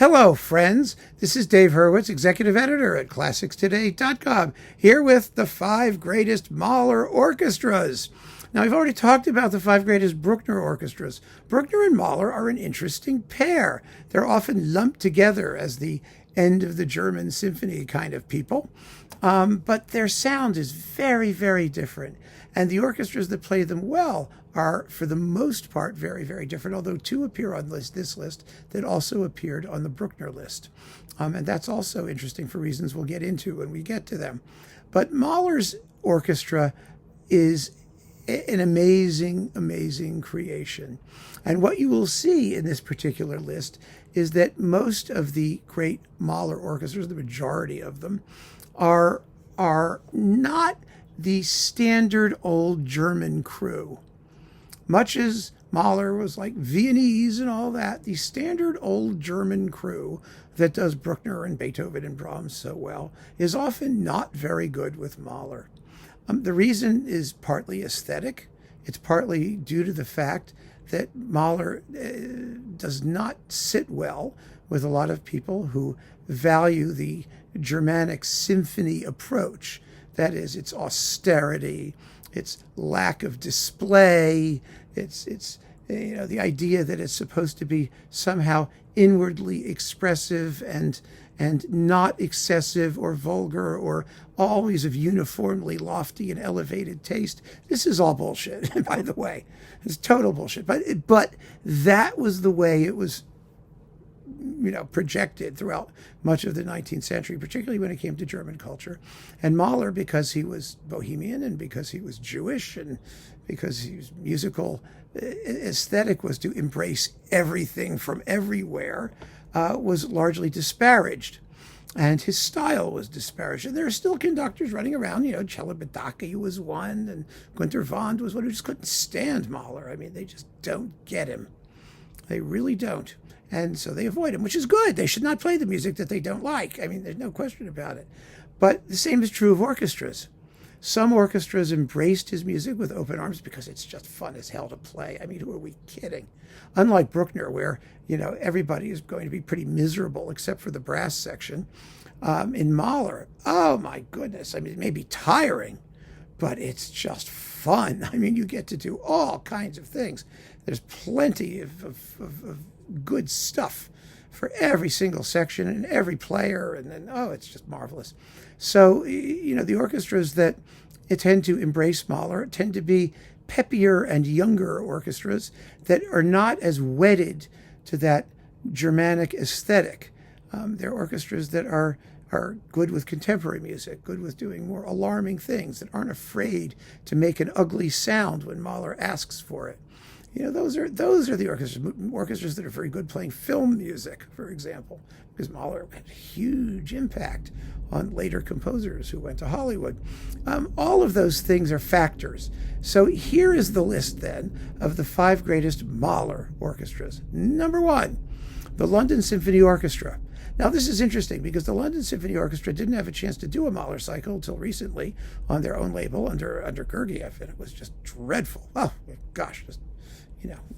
Hello, friends. This is Dave Hurwitz, executive editor at ClassicsToday.com, here with the 5 greatest Mahler orchestras. Now, we've already talked about the 5 greatest Bruckner orchestras. Bruckner and Mahler are an interesting pair. They're often lumped together as the end of the German symphony kind of people, but their sound is very, very different. And the orchestras that play them well are, for the most part, very, very different, although 2 appear on this list that also appeared on the Bruckner list. And that's also interesting for reasons we'll get into when we get to them. But Mahler's orchestra is an amazing, amazing creation. And what you will see in this particular list is that most of the great Mahler orchestras, the majority of them, are not the standard old German crew. Much as Mahler was like Viennese and all that, the standard old German crew that does Bruckner and Beethoven and Brahms so well is often not very good with Mahler. The reason is partly aesthetic. It's partly due to the fact that Mahler does not sit well with a lot of people who value the Germanic symphony approach. That is, its austerity, its lack of display, it's the idea that it's supposed to be somehow inwardly expressive and not excessive or vulgar or always of uniformly lofty and elevated taste. This is all bullshit, by the way. It's total bullshit. But that was the way it was projected throughout much of the 19th century, particularly when it came to German culture. And Mahler, because he was Bohemian and because he was Jewish and because his musical aesthetic was to embrace everything from everywhere, was largely disparaged. And his style was disparaged. And there are still conductors running around, Celibidache was one, and Günter Wand was one who just couldn't stand Mahler. I mean, they just don't get him. They really don't. And so they avoid him, which is good. They should not play the music that they don't like. I mean, there's no question about it. But the same is true of orchestras. Some orchestras embraced his music with open arms because it's just fun as hell to play. I mean, who are we kidding? Unlike Bruckner, where, everybody is going to be pretty miserable except for the brass section. In Mahler, oh my goodness. I mean, it may be tiring, but it's just fun. I mean, you get to do all kinds of things. There's plenty of good stuff for every single section and every player, and then it's just marvelous. So the orchestras that tend to embrace Mahler tend to be peppier and younger orchestras that are not as wedded to that Germanic aesthetic. They're orchestras that are good with contemporary music, good with doing more alarming things, that aren't afraid to make an ugly sound when Mahler asks for it. Those are the orchestras that are very good playing film music, for example, because Mahler had a huge impact on later composers who went to Hollywood. All of those things are factors. So here is the list, then, of the 5 greatest Mahler orchestras. Number 1, the London Symphony Orchestra. Now, this is interesting because the London Symphony Orchestra didn't have a chance to do a Mahler cycle until recently on their own label under Gergiev, and it was just dreadful. Oh, gosh, just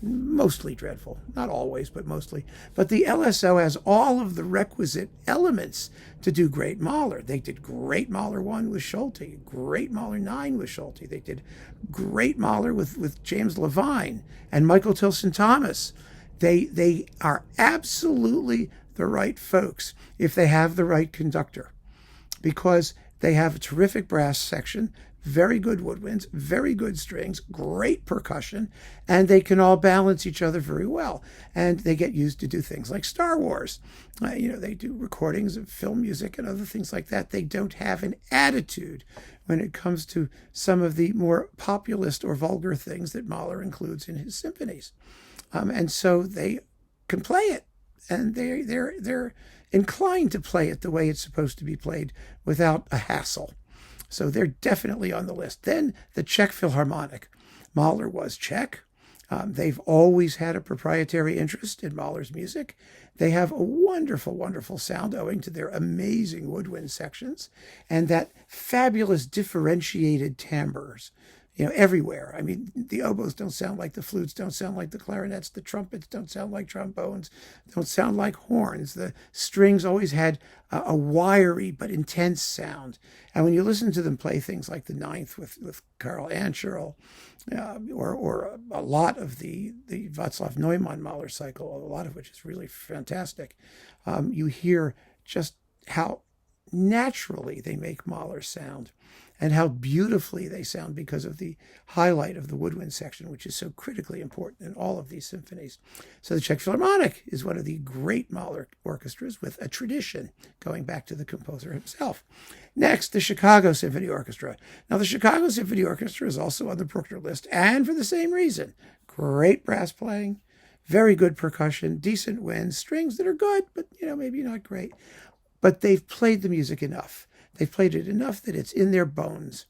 mostly dreadful. Not always, but mostly. But the LSO has all of the requisite elements to do great Mahler. They did great Mahler 1 with Schulte, great Mahler 9 with Schulte. They did great Mahler with James Levine and Michael Tilson Thomas. They are absolutely the right folks if they have the right conductor, because they have a terrific brass section, very good woodwinds, very good strings, great percussion, and they can all balance each other very well. And they get used to do things like Star Wars. They do recordings of film music and other things like that. They don't have an attitude when it comes to some of the more populist or vulgar things that Mahler includes in his symphonies. And so they can play it, and they're inclined to play it the way it's supposed to be played without a hassle. So they're definitely on the list. Then the Czech Philharmonic. Mahler was Czech. They've always had a proprietary interest in Mahler's music. They have a wonderful, wonderful sound owing to their amazing woodwind sections and that fabulous differentiated timbres. everywhere. I mean, the oboes don't sound like the flutes, don't sound like the clarinets, the trumpets don't sound like trombones, don't sound like horns. The strings always had a wiry but intense sound. And when you listen to them play things like the Ninth with Karl Ancherl, or a lot of the Václav Neumann Mahler cycle, a lot of which is really fantastic, you hear just how naturally they make Mahler sound, and how beautifully they sound because of the highlight of the woodwind section, which is so critically important in all of these symphonies. So the Czech Philharmonic is one of the great Mahler orchestras with a tradition going back to the composer himself. Next, the Chicago Symphony Orchestra. Now, the Chicago Symphony Orchestra is also on the Bruckner list, and for the same reason. Great brass playing, very good percussion, decent winds, strings that are good, but maybe not great. But they've played the music enough. They've played it enough that it's in their bones.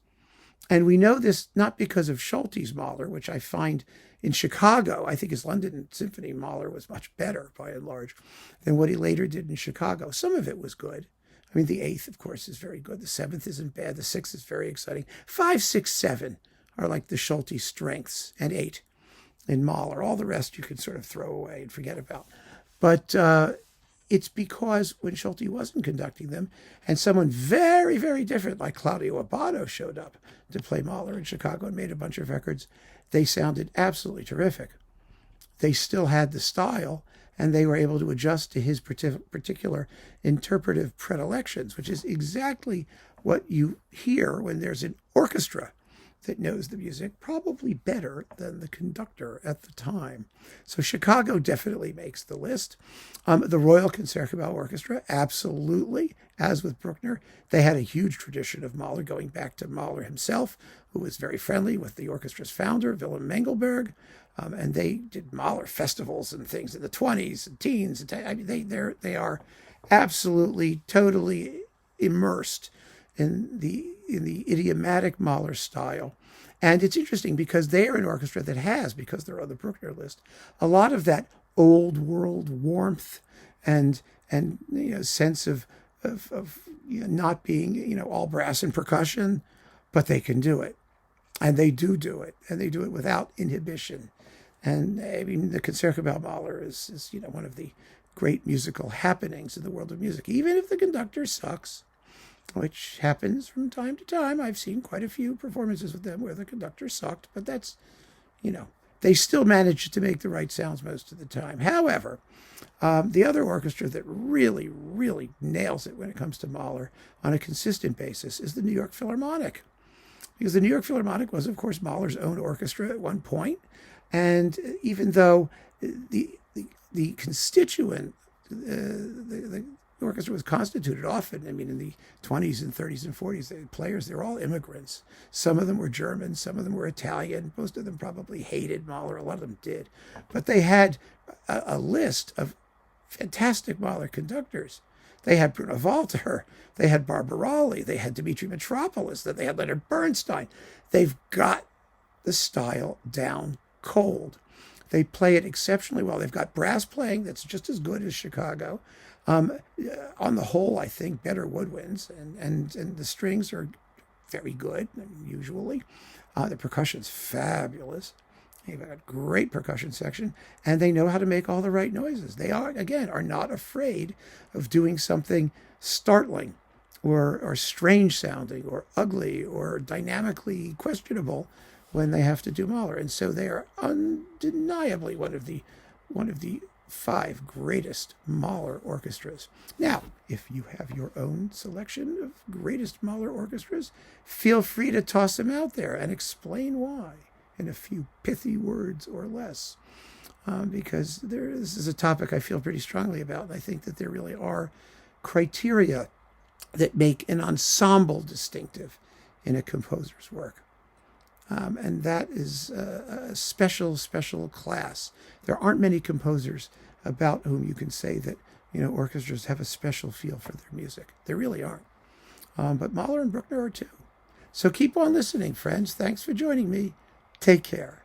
And we know this not because of Scholti's Mahler, which I find in Chicago, I think his London Symphony Mahler was much better, by and large, than what he later did in Chicago. Some of it was good. I mean, the Eighth, of course, is very good. The Seventh isn't bad. The Sixth is very exciting. 5, 6, 7 are like the Scholti strengths, and 8 in Mahler. All the rest you can sort of throw away and forget about. But it's because when Scholti wasn't conducting them, and someone very, very different like Claudio Abbado showed up to play Mahler in Chicago and made a bunch of records, they sounded absolutely terrific. They still had the style, and they were able to adjust to his particular interpretive predilections, which is exactly what you hear when there's an orchestra that knows the music, probably better than the conductor at the time. So Chicago definitely makes the list. The Royal Concertgebouw Orchestra, absolutely, as with Bruckner. They had a huge tradition of Mahler going back to Mahler himself, who was very friendly with the orchestra's founder, Wilhelm Mengelberg. And they did Mahler festivals and things in the 20s and teens. I mean, they are absolutely, totally immersed in the idiomatic Mahler style. And it's interesting because they are an orchestra that has, because they're on the Bruckner list, a lot of that old world warmth and sense of not being all brass and percussion, but they can do it. And they do it. And they do it without inhibition. And I mean, the Concertgebouw Mahler is one of the great musical happenings in the world of music, even if the conductor sucks, which happens from time to time. I've seen quite a few performances with them where the conductor sucked, but that's, they still manage to make the right sounds most of the time. However, the other orchestra that really, really nails it when it comes to Mahler on a consistent basis is the New York Philharmonic. Because the New York Philharmonic was, of course, Mahler's own orchestra at one point. And even though the constituent, the orchestra was constituted often, I mean, in the 20s and 30s and 40s, the players, they're all immigrants. Some of them were German, some of them were Italian. Most of them probably hated Mahler, a lot of them did. But they had a list of fantastic Mahler conductors. They had Bruno Walter, they had Barbarelli, they had Dmitri Mitropoulos, they had Leonard Bernstein. They've got the style down cold. They play it exceptionally well. They've got brass playing that's just as good as Chicago. On the whole, I think better woodwinds, and the strings are very good, usually. The percussion's fabulous. They've got a great percussion section, and they know how to make all the right noises. They are not afraid of doing something startling or strange sounding or ugly or dynamically questionable when they have to do Mahler. And so they are undeniably one of the 5 greatest Mahler orchestras. Now, if you have your own selection of greatest Mahler orchestras, feel free to toss them out there and explain why in a few pithy words or less. Because this is a topic I feel pretty strongly about, and I think that there really are criteria that make an ensemble distinctive in a composer's work. And that is a special, special class. There aren't many composers about whom you can say that, orchestras have a special feel for their music. There really aren't. But Mahler and Bruckner are too. So keep on listening, friends. Thanks for joining me. Take care.